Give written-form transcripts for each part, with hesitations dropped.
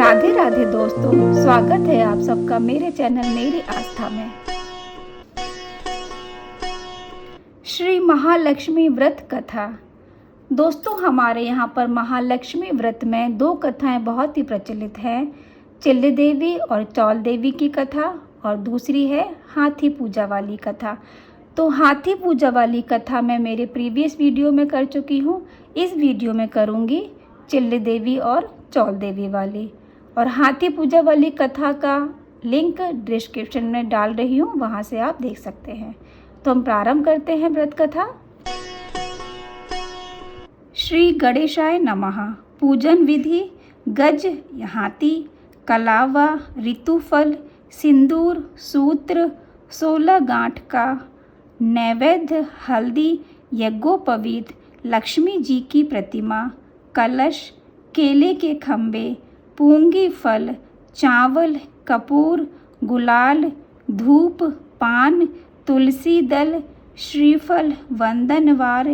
राधे राधे दोस्तों, स्वागत है आप सबका मेरे चैनल मेरी आस्था में। श्री महालक्ष्मी व्रत कथा। दोस्तों, हमारे यहाँ पर महालक्ष्मी व्रत में दो कथाएं बहुत ही प्रचलित हैं। चिल्ली देवी और चौल देवी की कथा और दूसरी है हाथी पूजा वाली कथा। तो हाथी पूजा वाली कथा मैं मेरे प्रीवियस वीडियो में कर चुकी हूँ। इस वीडियो में करूँगी चिल्ली देवी और चौल देवी वाली। और हाथी पूजा वाली कथा का लिंक डिस्क्रिप्शन में डाल रही हूँ, वहाँ से आप देख सकते हैं। तो हम प्रारंभ करते हैं व्रत कथा। श्री गणेशाय नमः। पूजन विधि: गज हाथी, कलावा, ऋतुफल, सिंदूर, सूत्र, 16 गांठ का नैवेद्य, हल्दी, यज्ञोपवीत, लक्ष्मी जी की प्रतिमा, कलश, केले के खंबे, पूंगी फल, चावल, कपूर, गुलाल, धूप, पान, तुलसी दल, श्रीफल, वंदनवार,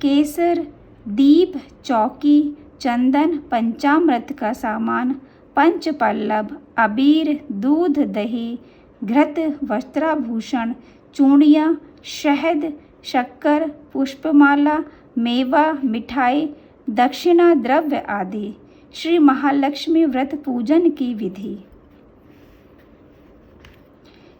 केसर, दीप, चौकी, चंदन, पंचामृत का सामान, पंचपल्लव, अबीर, दूध, दही, घृत, वस्त्राभूषण, चूड़ियाँ, शहद, शक्कर, पुष्पमाला, मेवा, मिठाई, दक्षिणा द्रव्य आदि। श्री महालक्ष्मी व्रत पूजन की विधि।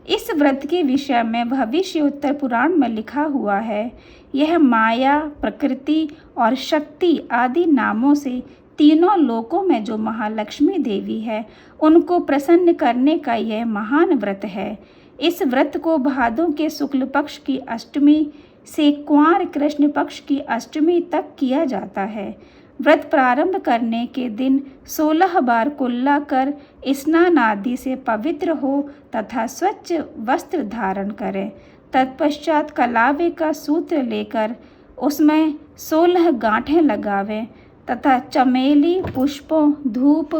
इस व्रत के विषय में भविष्य उत्तर पुराण में लिखा हुआ है। यह माया, प्रकृति और शक्ति आदि नामों से तीनों लोकों में जो महालक्ष्मी देवी है, उनको प्रसन्न करने का यह महान व्रत है। इस व्रत को भादों के शुक्ल पक्ष की अष्टमी से कुंवार कृष्ण पक्ष की अष्टमी तक किया जाता है। व्रत प्रारंभ करने के दिन 16 बार कुल्ला कर स्नान आदि से पवित्र हो तथा स्वच्छ वस्त्र धारण करें। तत्पश्चात कलावे का सूत्र लेकर उसमें 16 गांठें लगावें तथा चमेली, पुष्पों, धूप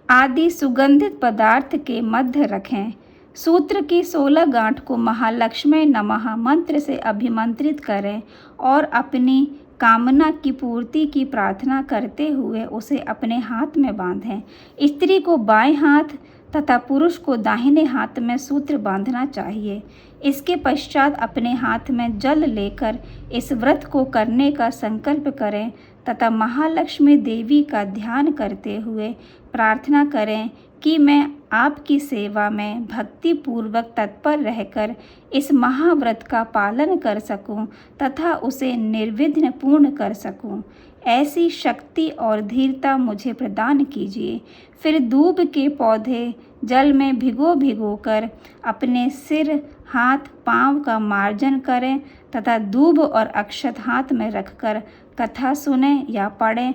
आदि सुगंधित पदार्थ के मध्य रखें। सूत्र की 16 गांठ को महालक्ष्मी नमः मंत्र से अभिमंत्रित करें और अपनी कामना की पूर्ति की प्रार्थना करते हुए उसे अपने हाथ में बांधें। स्त्री को बाएं हाथ तथा पुरुष को दाहिने हाथ में सूत्र बांधना चाहिए। इसके पश्चात अपने हाथ में जल लेकर इस व्रत को करने का संकल्प करें तथा महालक्ष्मी देवी का ध्यान करते हुए प्रार्थना करें कि मैं आपकी सेवा में भक्ति पूर्वक तत्पर रहकर इस महाव्रत का पालन कर सकूं तथा उसे निर्विघ्न पूर्ण कर सकूं। ऐसी शक्ति और धीरता मुझे प्रदान कीजिए। फिर दूब के पौधे जल में भिगो कर अपने सिर, हाथ, पांव का मार्जन करें तथा दूब और अक्षत हाथ में रखकर कथा सुने या पढ़ें।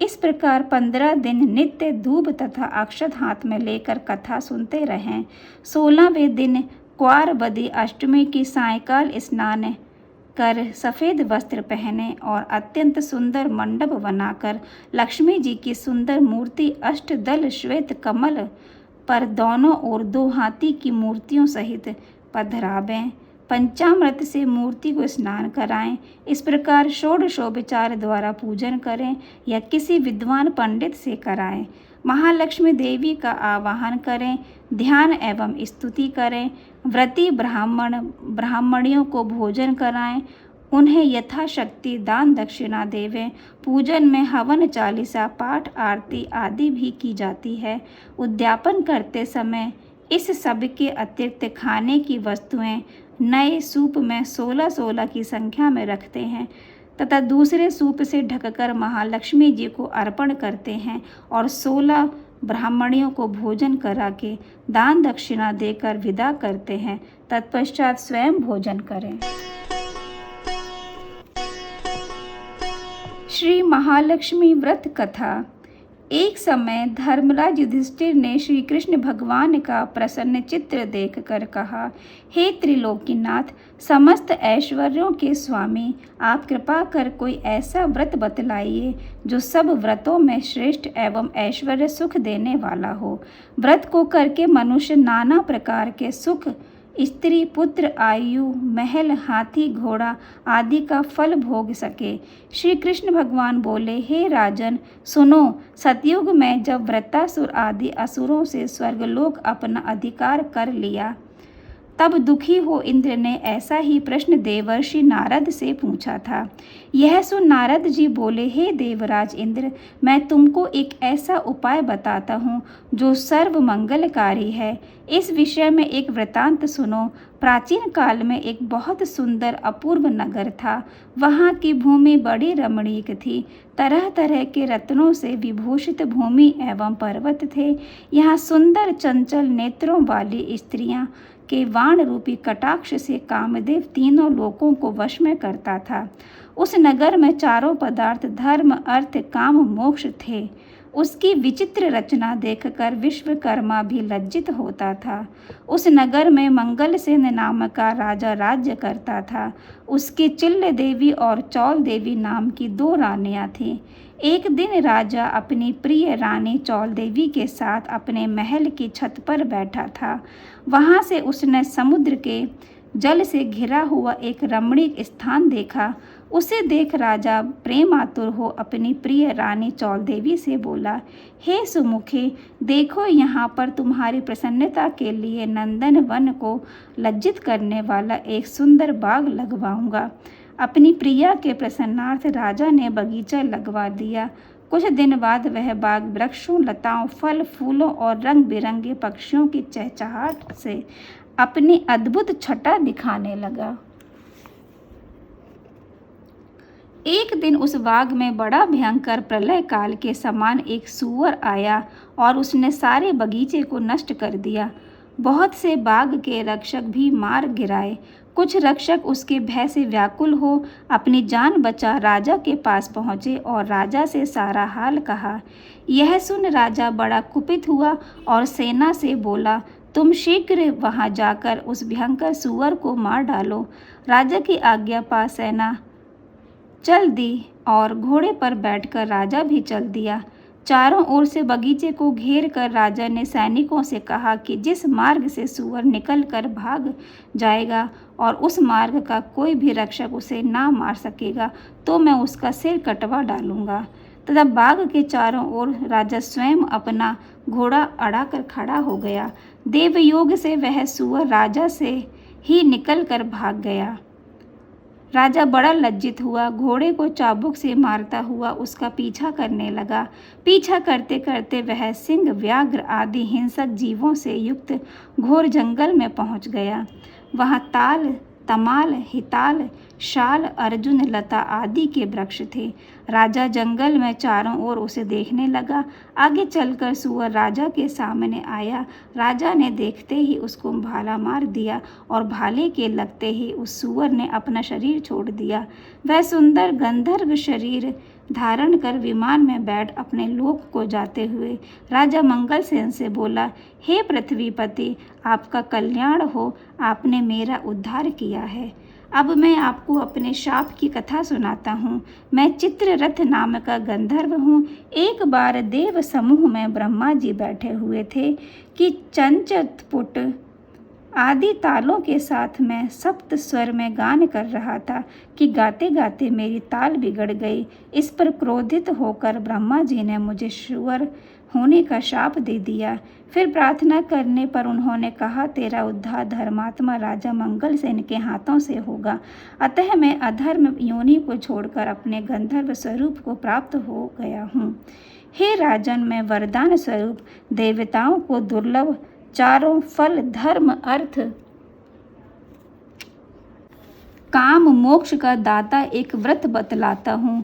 इस प्रकार 15 दिन नित्य दूब तथा अक्षत हाथ में लेकर कथा सुनते रहें। 16वें दिन क्वार बदी अष्टमी की सायंकाल स्नान कर सफ़ेद वस्त्र पहने और अत्यंत सुंदर मंडप बनाकर लक्ष्मी जी की सुंदर मूर्ति अष्टदल श्वेत कमल पर दोनों ओर 2 हाथी की मूर्तियों सहित पधरावें। पंचामृत से मूर्ति को स्नान कराएं। इस प्रकार षोडशोपचार द्वारा पूजन करें या किसी विद्वान पंडित से कराएं। महालक्ष्मी देवी का आवाहन करें, ध्यान एवं स्तुति करें। व्रती ब्राह्मणियों को भोजन कराएं, उन्हें यथाशक्ति दान दक्षिणा देवें। पूजन में हवन चालीसा, पाठ, आरती आदि भी की जाती है। उद्यापन करते समय इस सब के अतिरिक्त खाने की वस्तुएं नए सूप में 16-16 की संख्या में रखते हैं तथा दूसरे सूप से ढककर महालक्ष्मी जी को अर्पण करते हैं और 16 ब्राह्मणियों को भोजन करा के दान दक्षिणा देकर विदा करते हैं। तत्पश्चात स्वयं भोजन करें। श्री महालक्ष्मी व्रत कथा। एक समय धर्मराज युधिष्ठिर ने श्री कृष्ण भगवान का प्रसन्न चित्र देखकर कहा, हे त्रिलोकीनाथ, समस्त ऐश्वर्यों के स्वामी, आप कृपा कर कोई ऐसा व्रत बतलाइए जो सब व्रतों में श्रेष्ठ एवं ऐश्वर्य सुख देने वाला हो। व्रत को करके मनुष्य नाना प्रकार के सुख स्त्री पुत्र आयु महल हाथी घोड़ा आदि का फल भोग सके। श्री कृष्ण भगवान बोले, हे राजन सुनो, सतयुग में जब वृत्तासुर आदि असुरों से स्वर्गलोक अपना अधिकार कर लिया, तब दुखी हो इंद्र ने ऐसा ही प्रश्न देवर्षि नारद से पूछा था। यह सुन नारद जी बोले, हे देवराज इंद्र, मैं तुमको एक ऐसा उपाय बताता हूँ जो सर्व मंगलकारी है। इस विषय में एक वृतांत सुनो। प्राचीन काल में एक बहुत सुंदर अपूर्व नगर था। वहाँ की भूमि बड़ी रमणीक थी। तरह तरह के रत्नों से विभूषित भूमि एवं पर्वत थे। यहाँ सुंदर चंचल नेत्रों वाली स्त्रियाँ के वाण रूपी कटाक्ष से कामदेव तीनों लोकों को वश में करता था। उस नगर में चारों पदार्थ धर्म अर्थ काम मोक्ष थे। उसकी विचित्र रचना देखकर विश्वकर्मा भी लज्जित होता था। उस नगर में मंगलसेन नाम का राजा राज्य करता था। उसकी चिल्ल देवी और चौल देवी नाम की 2 रानियां थीं। एक दिन राजा अपनी प्रिय रानी चौल देवी के साथ अपने महल की छत पर बैठा था। वहां से उसने समुद्र के जल से घिरा हुआ एक रमणीक स्थान देखा। उसे देख राजा प्रेमातुर हो अपनी प्रिय रानी चौल देवी से बोला, हे सुमुखे, देखो यहाँ पर तुम्हारी प्रसन्नता के लिए नंदन वन को लज्जित करने वाला एक सुंदर बाग लगवाऊंगा। अपनी प्रिया के प्रसन्नार्थ राजा ने बगीचा लगवा दिया। कुछ दिन बाद वह बाग वृक्षों, लताओं, फल फूलों और रंग बिरंगे पक्षियों की चहचहाट से अपनी अद्भुत छटा दिखाने लगा। एक दिन उस बाग में बड़ा भयंकर प्रलय काल के समान एक सूअर आया और उसने सारे बगीचे को नष्ट कर दिया। बहुत से बाग के रक्षक भी मार गिराए। कुछ रक्षक उसके भय से व्याकुल हो अपनी जान बचा राजा के पास पहुँचे और राजा से सारा हाल कहा। यह सुन राजा बड़ा कुपित हुआ और सेना से बोला, तुम शीघ्र वहां जाकर उस भयंकर सूअर को मार डालो। राजा की आज्ञा पा सेना चल दी और घोड़े पर बैठकर राजा भी चल दिया। चारों ओर से बगीचे को घेर कर राजा ने सैनिकों से कहा कि जिस मार्ग से सूअर निकल कर भाग जाएगा और उस मार्ग का कोई भी रक्षक उसे ना मार सकेगा तो मैं उसका सिर कटवा डालूंगा। तथा बाग के चारों ओर राजा स्वयं अपना घोड़ा अड़ाकर खड़ा हो गया। देवयोग से वह सूअर राजा से ही निकल कर भाग गया। राजा बड़ा लज्जित हुआ, घोड़े को चाबुक से मारता हुआ उसका पीछा करने लगा। पीछा करते करते वह सिंह, व्याघ्र आदि हिंसक जीवों से युक्त घोर जंगल में पहुंच गया। वहां ताल, तमाल, हिताल, शाल, अर्जुन, लता आदि के वृक्ष थे। राजा जंगल में चारों ओर उसे देखने लगा। आगे चलकर सूअर राजा के सामने आया। राजा ने देखते ही उसको भाला मार दिया और भाले के लगते ही उस सूअर ने अपना शरीर छोड़ दिया। वह सुंदर गंधर्व शरीर धारण कर विमान में बैठ अपने लोक को जाते हुए राजा मंगलसेन से बोला, हे पृथ्वीपति, आपका कल्याण हो, आपने मेरा उद्धार किया है। अब मैं आपको अपने शाप की कथा सुनाता हूँ। मैं चित्ररथ नाम का गंधर्व हूँ। एक बार देव समूह में ब्रह्मा जी बैठे हुए थे कि चंचतपुट आदि तालों के साथ मैं सप्त स्वर में गान कर रहा था कि गाते गाते मेरी ताल बिगड़ गई। इस पर क्रोधित होकर ब्रह्मा जी ने मुझे सूअर होने का शाप दे दिया। फिर प्रार्थना करने पर उन्होंने कहा, तेरा उद्धार धर्मात्मा राजा मंगलसेन के हाथों से होगा। अतः मैं अधर्म योनि को छोड़कर अपने गंधर्व स्वरूप को प्राप्त हो गया हूँ। हे राजन, मैं वरदान स्वरूप देवताओं को दुर्लभ चारों फल, धर्म, अर्थ, काम, मोक्ष का दाता एक व्रत बतलाता हूँ।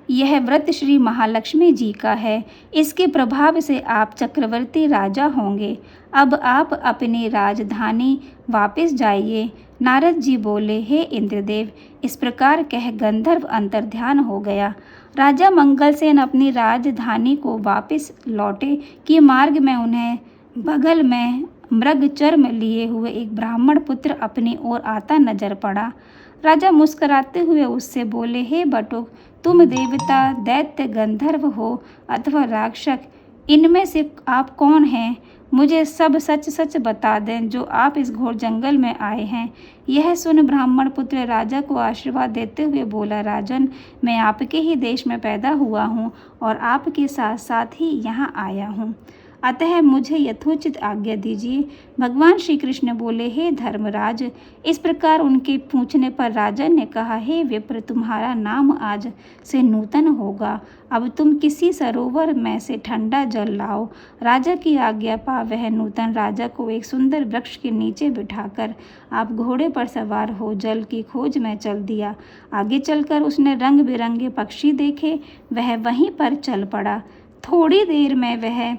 यह व्रत श्री महालक्ष्मी जी का है। इसके प्रभाव से आप चक्रवर्ती राजा होंगे। अब आप अपनी राजधानी वापस जाइए। नारद जी बोले, हे इंद्रदेव, इस प्रकार कह गंधर्व अंतर्ध्यान हो गया। राजा मंगलसेन अपनी राजधानी को वापस लौटे कि मार्ग में उन्हें बगल में मृग चर्म लिए हुए एक ब्राह्मण पुत्र अपनी ओर आता नजर पड़ा। राजा मुस्कुराते हुए उससे बोले, हे बटुक, तुम देवता, दैत्य, गंधर्व हो अथवा राक्षस, इनमें से आप कौन हैं? मुझे सब सच सच बता दें जो आप इस घोर जंगल में आए हैं। यह सुन ब्राह्मण पुत्र राजा को आशीर्वाद देते हुए बोला, राजन, मैं आपके ही देश में पैदा हुआ हूँ और आपके साथ साथ ही यहाँ आया हूँ, अतः मुझे यथोचित आज्ञा दीजिए। भगवान श्री कृष्ण बोले, हे धर्मराज। इस प्रकार उनके पूछने पर राजन ने कहा, हे विप्र, तुम्हारा नाम आज से नूतन होगा। अब तुम किसी सरोवर में से ठंडा जल लाओ। राजा की आज्ञा पा वह नूतन राजा को एक सुंदर वृक्ष के नीचे बिठाकर आप घोड़े पर सवार हो जल की खोज में चल दिया। आगे चलकर उसने रंग बिरंगे पक्षी देखे, वह वहीं पर चल पड़ा। थोड़ी देर में वह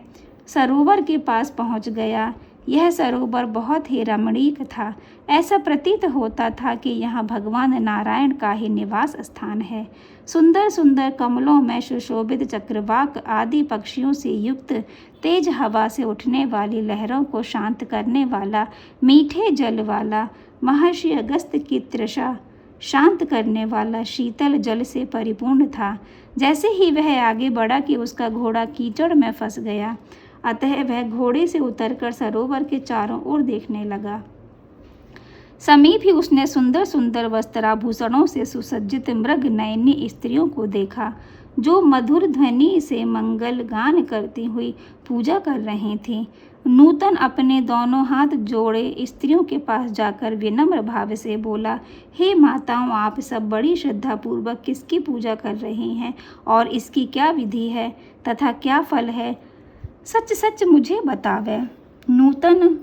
सरोवर के पास पहुंच गया। यह सरोवर बहुत ही रमणीक था। ऐसा प्रतीत होता था कि यहाँ भगवान नारायण का ही निवास स्थान है। सुंदर सुंदर कमलों में सुशोभित चक्रवाक आदि पक्षियों से युक्त, तेज हवा से उठने वाली लहरों को शांत करने वाला, मीठे जल वाला, महर्षि अगस्त्य की तृषा शांत करने वाला शीतल जल से परिपूर्ण था। जैसे ही वह आगे बढ़ा कि उसका घोड़ा कीचड़ में फंस गया, अतः वह घोड़े से उतरकर सरोवर के चारों ओर देखने लगा। समीप ही उसने सुंदर सुंदर वस्त्राभूषणों से सुसज्जित मृग नयनी स्त्रियों को देखा, जो मधुर ध्वनि से मंगल गान करती हुई पूजा कर रही थीं। नूतन अपने दोनों हाथ जोड़े स्त्रियों के पास जाकर विनम्र भाव से बोला, हे माताओं, आप सब बड़ी श्रद्धापूर्वक किसकी पूजा कर रही हैं और इसकी क्या विधि है तथा क्या फल है? सच सच मुझे बतावे। नूतन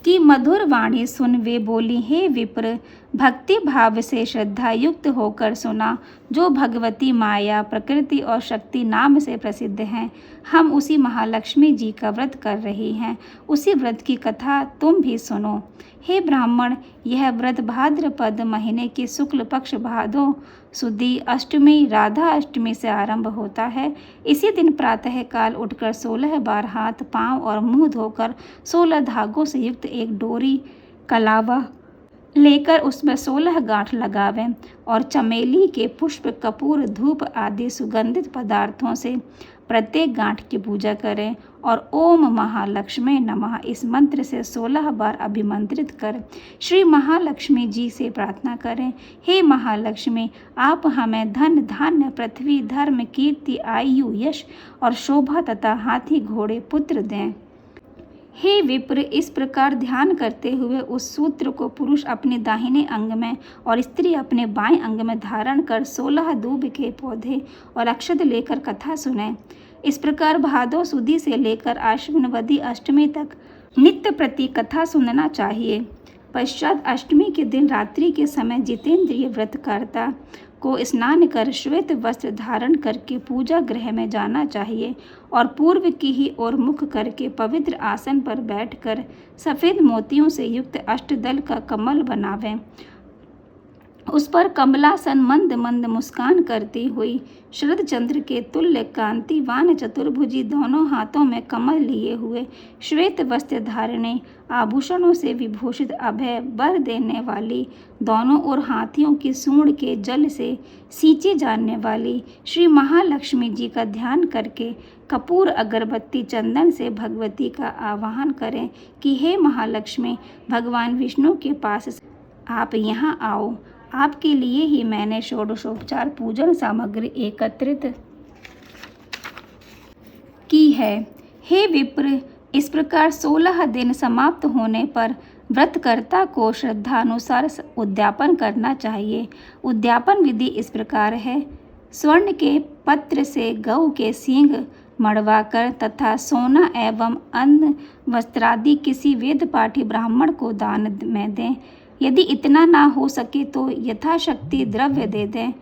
की मधुर वाणी सुन वे बोली, हे विप्र, भक्ति भाव से श्रद्धा युक्त होकर सुना, जो भगवती माया, प्रकृति और शक्ति नाम से प्रसिद्ध हैं। हम उसी महालक्ष्मी जी का व्रत कर रही हैं। उसी व्रत की कथा तुम भी सुनो। हे ब्राह्मण, यह व्रत भाद्रपद महीने की शुक्ल पक्ष भादो सुदी अष्टमी राधा अष्टमी से आरंभ होता है। इसी दिन प्रातः काल उठकर 16 बार हाथ, पांव और मुंह धोकर 16 धागों से युक्त एक डोरी कलावा लेकर उसमें 16 गांठ लगावें और चमेली के पुष्प, कपूर, धूप आदि सुगंधित पदार्थों से प्रत्येक गांठ की पूजा करें और ओम महालक्ष्मी नमः इस मंत्र से 16 बार अभिमंत्रित कर श्री महालक्ष्मी जी से प्रार्थना करें, हे महालक्ष्मी, आप हमें धन, धान्य, पृथ्वी, धर्म, कीर्ति, आयु, यश और शोभा तथा हाथी, घोड़े, पुत्र दें। हे विप्र, इस प्रकार ध्यान करते हुए उस सूत्र को पुरुष अपने दाहिने अंग में और स्त्री अपने बाएं अंग में धारण कर 16 दूब के पौधे और अक्षत लेकर कथा सुने। इस प्रकार भादो सुदी से लेकर आश्विनवदी अष्टमी तक नित्य प्रति कथा सुनना चाहिए। पश्चात अष्टमी के दिन रात्रि के समय जितेंद्रिय व्रतकर्ता को स्नान कर श्वेत वस्त्र धारण करके पूजा गृह में जाना चाहिए और पूर्व की ही ओर मुख करके पवित्र आसन पर बैठकर सफ़ेद मोतियों से युक्त अष्टदल का कमल बनावें। उस पर कमलासन मंद मंद मुस्कान करती हुई शरद चंद्र के तुल्य कांतिवान चतुर्भुजी, दोनों हाथों में कमल लिए हुए, श्वेत वस्त्र धारणे, आभूषणों से विभूषित, अभय वर देने वाली, दोनों ओर हाथियों की सूंड के जल से सींची जाने वाली श्री महालक्ष्मी जी का ध्यान करके कपूर, अगरबत्ती, चंदन से भगवती का आवाहन करें कि हे महालक्ष्मी, भगवान विष्णु के पास आप यहाँ आओ। आपके लिए ही मैंने षोडशोपचार पूजन सामग्री एकत्रित की है। हे विप्र, इस प्रकार 16 दिन समाप्त होने पर व्रतकर्ता को श्रद्धानुसार उद्यापन करना चाहिए। उद्यापन विधि इस प्रकार है। स्वर्ण के पत्र से गऊ के सींग मड़वाकर तथा सोना एवं अन्न वस्त्रादि किसी वेद पाठी ब्राह्मण को दान में दें। यदि इतना ना हो सके तो यथाशक्ति द्रव्य दे दें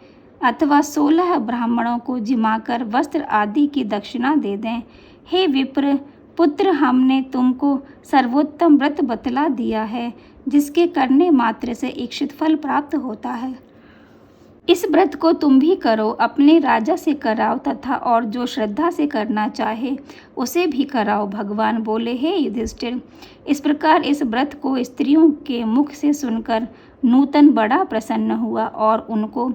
अथवा 16 ब्राह्मणों को जिमाकर वस्त्र आदि की दक्षिणा दे दें। हे विप्र पुत्र, हमने तुमको सर्वोत्तम व्रत बतला दिया है, जिसके करने मात्र से इच्छित फल प्राप्त होता है। इस व्रत को तुम भी करो, अपने राजा से कराओ तथा और जो श्रद्धा से करना चाहे उसे भी कराओ। भगवान बोले, हे युधिष्ठिर, इस प्रकार इस व्रत को स्त्रियों के मुख से सुनकर नूतन बड़ा प्रसन्न हुआ और उनको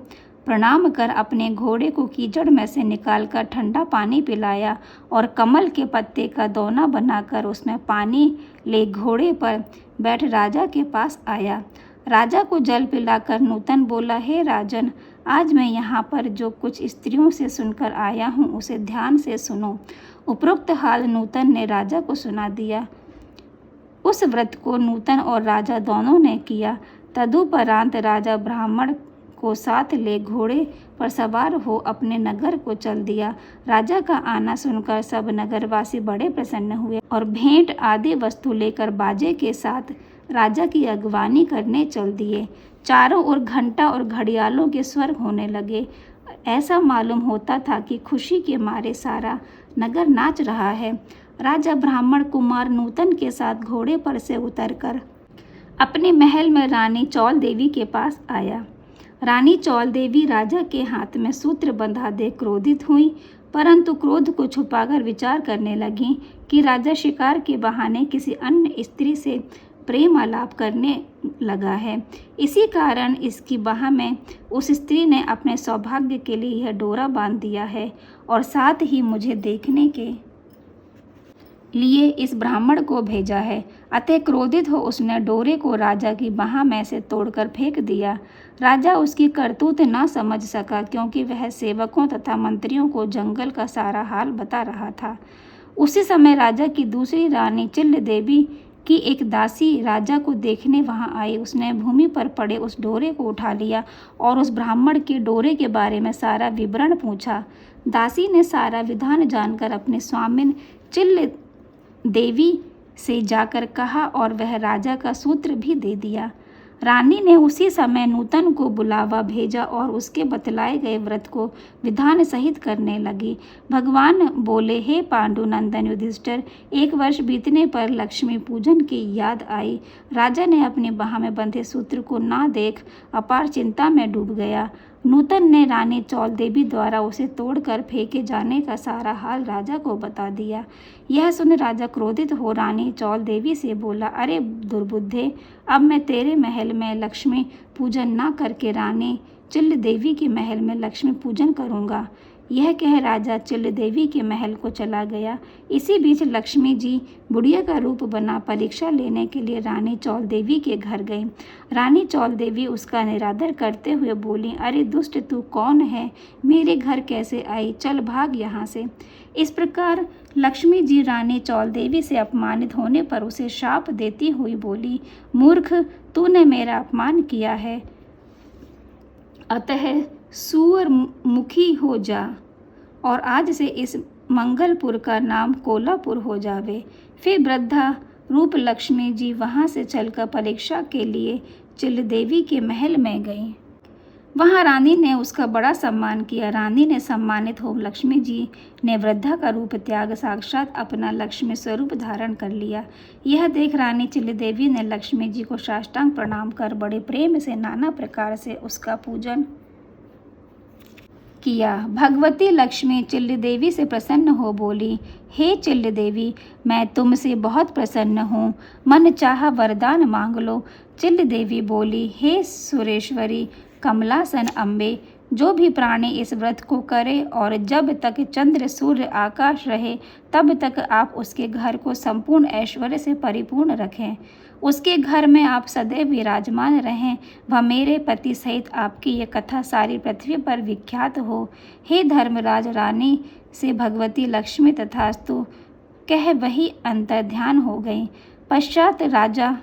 प्रणाम कर अपने घोड़े को कीचड़ में से निकालकर ठंडा पानी पिलाया और कमल के पत्ते का दोना बनाकर उसमें पानी ले घोड़े पर बैठ राजा के पास आया। राजा को जल पिलाकर नूतन बोला, हे राजन, आज मैं यहाँ पर जो कुछ स्त्रियों से सुनकर आया हूँ उसे ध्यान से सुनो। उपरोक्त हाल नूतन ने राजा को सुना दिया। उस व्रत को नूतन और राजा दोनों ने किया। तदुपरांत राजा ब्राह्मण को साथ ले घोड़े पर सवार हो अपने नगर को चल दिया। राजा का आना सुनकर सब नगरवासी बड़े प्रसन्न हुए और भेंट आदि वस्तु लेकर बाजे के साथ राजा की अगवानी करने चल दिए। चारों ओर घंटा और घड़ियालों के स्वर होने लगे। ऐसा मालूम होता था कि खुशी के मारे सारा नगर नाच रहा है। राजा ब्राह्मण कुमार नूतन के साथ घोड़े पर से उतरकर अपने महल में रानी चौल देवी के पास आया। रानी चौल देवी राजा के हाथ में सूत्र बंधा देख क्रोधित हुई, परंतु क्रोध को छुपाकर विचार करने लगी कि राजा शिकार के बहाने किसी अन्य स्त्री से प्रेम आलाप करने लगा है। इसी कारण इसकी बाह में उस स्त्री ने अपने सौभाग्य के लिए यह डोरा बांध दिया है और साथ ही मुझे देखने के लिए इस ब्राह्मण को भेजा है। अतः क्रोधित हो उसने डोरे को राजा की बाह में से तोड़कर फेंक दिया। राजा उसकी करतूत न समझ सका, क्योंकि वह सेवकों तथा मंत्रियों को जंगल का सारा हाल बता रहा था। उसी समय राजा की दूसरी रानी चिल्ल देवी की एक दासी राजा को देखने वहां आई। उसने भूमि पर पड़े उस डोरे को उठा लिया और उस ब्राह्मण के डोरे के बारे में सारा विवरण पूछा। दासी ने सारा विधान जानकर अपने स्वामिन चिल्ल देवी से जाकर कहा और वह राजा का सूत्र भी दे दिया। रानी ने उसी समय नूतन को बुलावा भेजा और उसके बतलाए गए व्रत को विधान सहित करने लगी। भगवान बोले, हे पांडुनंदन युधिष्ठिर, 1 वर्ष बीतने पर लक्ष्मी पूजन की याद आई। राजा ने अपनी बाह में बंधे सूत्र को ना देख अपार चिंता में डूब गया। नूतन ने रानी चौल देवी द्वारा उसे तोड़कर फेंके जाने का सारा हाल राजा को बता दिया। यह सुन राजा क्रोधित हो रानी चौल देवी से बोला, अरे दुर्बुद्धे, अब मैं तेरे महल में लक्ष्मी पूजन ना करके रानी चिल्ल देवी के महल में लक्ष्मी पूजन करूँगा। यह कह राजा चिल्ल देवी के महल को चला गया। इसी बीच लक्ष्मी जी बुढ़िया का रूप बना परीक्षा लेने के लिए रानी चौल देवी के घर गई। रानी चौल देवी उसका निरादर करते हुए बोली, अरे दुष्ट, तू कौन है? मेरे घर कैसे आई? चल भाग यहाँ से। इस प्रकार लक्ष्मी जी रानी चौल देवी से अपमानित होने पर उसे शाप देती हुई बोली, मूर्ख, तूने मेरा अपमान किया है, अतः सूअर मुखी हो जा और आज से इस मंगलपुर का नाम कोलापुर हो जावे। फिर वृद्धा रूप लक्ष्मी जी वहाँ से चलकर परीक्षा के लिए चिल्ल देवी के महल में गई। वहाँ रानी ने उसका बड़ा सम्मान किया। रानी ने सम्मानित हो लक्ष्मी जी ने वृद्धा का रूप त्याग साक्षात अपना लक्ष्मी स्वरूप धारण कर लिया। यह देख रानी चिल्ल देवी ने लक्ष्मी जी को साष्टांग प्रणाम कर बड़े प्रेम से नाना प्रकार से उसका पूजन किया। भगवती लक्ष्मी चिल्ल देवी से प्रसन्न हो बोली, हे चिल्ल देवी, मैं तुमसे बहुत प्रसन्न हूँ, मन चाहा वरदान मांग लो। चिल्ल देवी बोली, हे सुरेश्वरी कमलासन अम्बे, जो भी प्राणी इस व्रत को करे और जब तक चंद्र सूर्य आकाश रहे तब तक आप उसके घर को संपूर्ण ऐश्वर्य से परिपूर्ण रखें, उसके घर में आप सदैव विराजमान रहें, वह मेरे पति सहित आपकी ये कथा सारी पृथ्वी पर विख्यात हो। हे धर्मराज, रानी से भगवती लक्ष्मी तथास्तु कह वही अंतर ध्यान हो गई। पश्चात राजा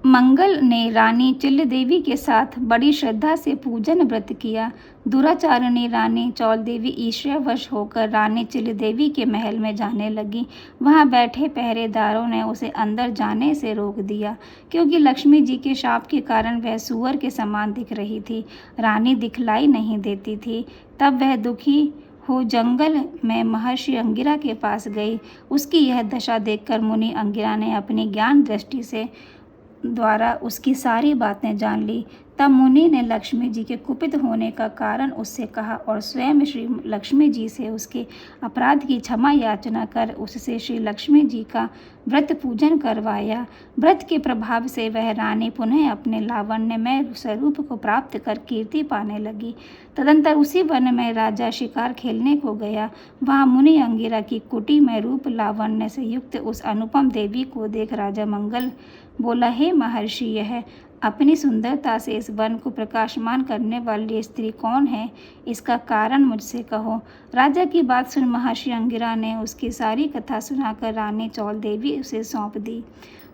मंगल ने रानी चिल्ल देवी के साथ बड़ी श्रद्धा से पूजन व्रत किया। दुराचारिणी रानी चौल देवी ईर्ष्यावश होकर रानी चिल्ल देवी के महल में जाने लगी। वहां बैठे पहरेदारों ने उसे अंदर जाने से रोक दिया, क्योंकि लक्ष्मी जी के शाप के कारण वह सूअर के समान दिख रही थी। रानी दिखलाई नहीं देती थी। तब वह दुखी हो जंगल में महर्षि अंगिरा के पास गई। उसकी यह दशा देखकर मुनि अंगिरा ने अपनी ज्ञान दृष्टि से द्वारा उसकी सारी बातें जान ली। तब मुनि ने लक्ष्मी जी के कुपित होने का कारण उससे कहा और स्वयं श्री लक्ष्मी जी से उसके अपराध की क्षमा याचना कर उससे श्री लक्ष्मी जी का व्रत पूजन करवाया। व्रत के प्रभाव से वह रानी पुनः अपने लावण्यमय स्वरूप को प्राप्त कर कीर्ति पाने लगी। तदंतर उसी वन में राजा शिकार खेलने को गया। वहाँ मुनि अंगिरा की कुटी में रूप लावण्य से युक्त उस अनुपम देवी को देख राजा मंगल बोला, हे महर्षि, यह अपनी सुंदरता से इस वन को प्रकाशमान करने वाली स्त्री कौन है? इसका कारण मुझसे कहो। राजा की बात सुन महर्षि अंगिरा ने उसकी सारी कथा सुनाकर रानी चौल देवी उसे सौंप दी।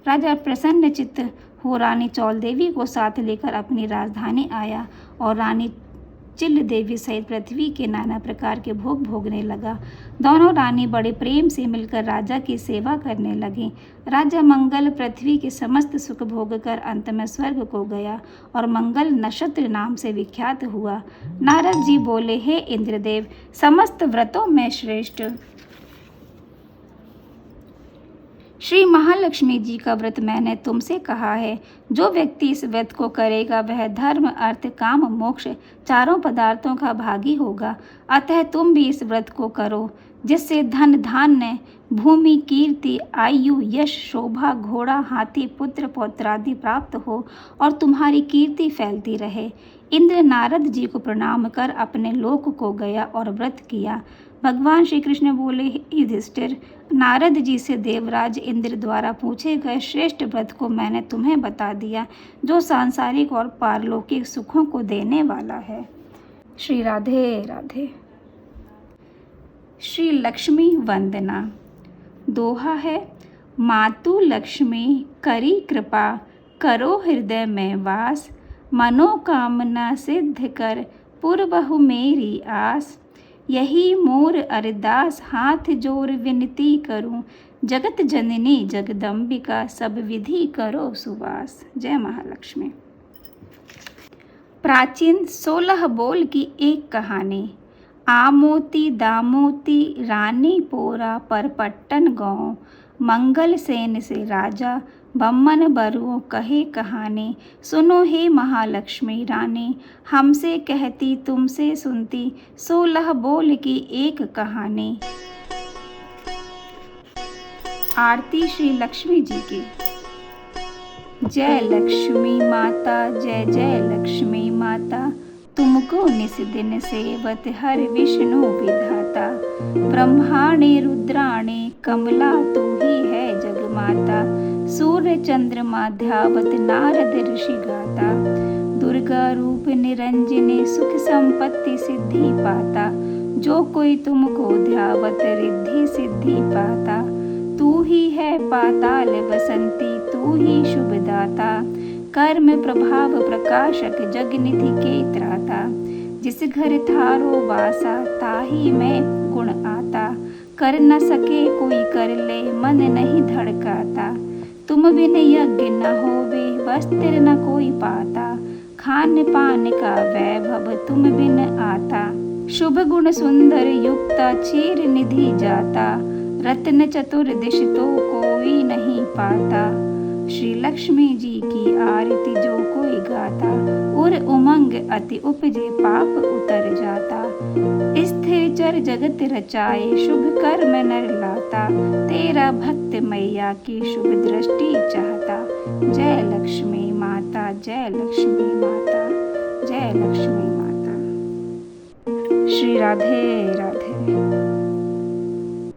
राजा प्रसन्न चित्त हो रानी चौल देवी को साथ लेकर अपनी राजधानी आया और रानी चिल्ल देवी सहित पृथ्वी के नाना प्रकार के भोग भोगने लगा। दोनों रानी बड़े प्रेम से मिलकर राजा की सेवा करने लगी। राजा मंगल पृथ्वी के समस्त सुख भोग कर अंत में स्वर्ग को गया और मंगल नक्षत्र नाम से विख्यात हुआ। नारद जी बोले, हे इंद्रदेव, समस्त व्रतों में श्रेष्ठ श्री महालक्ष्मी जी का व्रत मैंने तुमसे कहा है। जो व्यक्ति इस व्रत को करेगा वह धर्म, अर्थ, काम, मोक्ष चारों पदार्थों का भागी होगा। अतः तुम भी इस व्रत को करो, जिससे धन, धान्य, भूमि, कीर्ति, आयु, यश, शोभा, घोड़ा, हाथी, पुत्र, पौत्रादि प्राप्त हो और तुम्हारी कीर्ति फैलती रहे। इंद्र नारद जी को प्रणाम कर अपने लोक को गया और व्रत किया। भगवान श्री कृष्ण बोले, युधिष्ठिर, नारद जी से देवराज इंद्र द्वारा पूछे गए श्रेष्ठ व्रत को मैंने तुम्हें बता दिया, जो सांसारिक और पारलौकिक सुखों को देने वाला है। श्री राधे राधे। श्री लक्ष्मी वंदना। दोहा है, मातु लक्ष्मी करी कृपा, करो हृदय में वास, मनोकामना सिद्ध कर, पुरबहु मेरी आस। यही मोर अरदास, हाथ जोर विनती करूं, जगत जननी जगदम्बिका, सब विधि करो सुवास। जय महालक्ष्मी। प्राचीन 16 बोल की एक कहानी। आमोती दामोती रानी पोरा परपट्टन गाँव, मंगल सेन से राजा बम्मन बरुओं कहे कहानी। सुनो हे महालक्ष्मी रानी, हमसे कहती तुमसे सुनती, 16 बोल की एक कहानी। आरती श्री लक्ष्मी जी की। जय लक्ष्मी माता, जय जय लक्ष्मी माता, तुमको निस दिन सेवत हर विष्णु विधाता। ब्रह्माणे रुद्राणे कमला तू ही है जगमाता, सूर्य चंद्रमा ध्यावत नारद ऋषि गाता। दुर्गा रूप निरंजने सुख संपत्ति सिद्धि पाता, जो कोई तुमको ध्यावत रिद्धि सिद्धि पाता। तू ही है पाताल बसंती, तू ही शुभदाता, कर्म प्रभाव प्रकाशक जगनिधि के त्राता। जिस घर थारो वासा, ताही में गुण आता, कर न सके कोई कर ले, मन नहीं धड़काता। तुम बिन यज्ञ न होवे, वस्त्र न कोई पाता, खान पान का वैभव तुम बिन आता। शुभ गुण सुंदर युक्ता, चीर निधि जाता, रत्न चतुर्दिश तो कोई नहीं पाता। श्री लक्ष्मी जी की आरती जो कोई गाता, उर उमंग अति उपजे पाप उतर जाता। स्थिर चर जगत रचाए, शुभ कर्म नर लाता, तेरा भक्त मैया की शुभ दृष्टि चाहता। जय लक्ष्मी माता, जय लक्ष्मी माता, जय लक्ष्मी माता। श्री राधे राधे।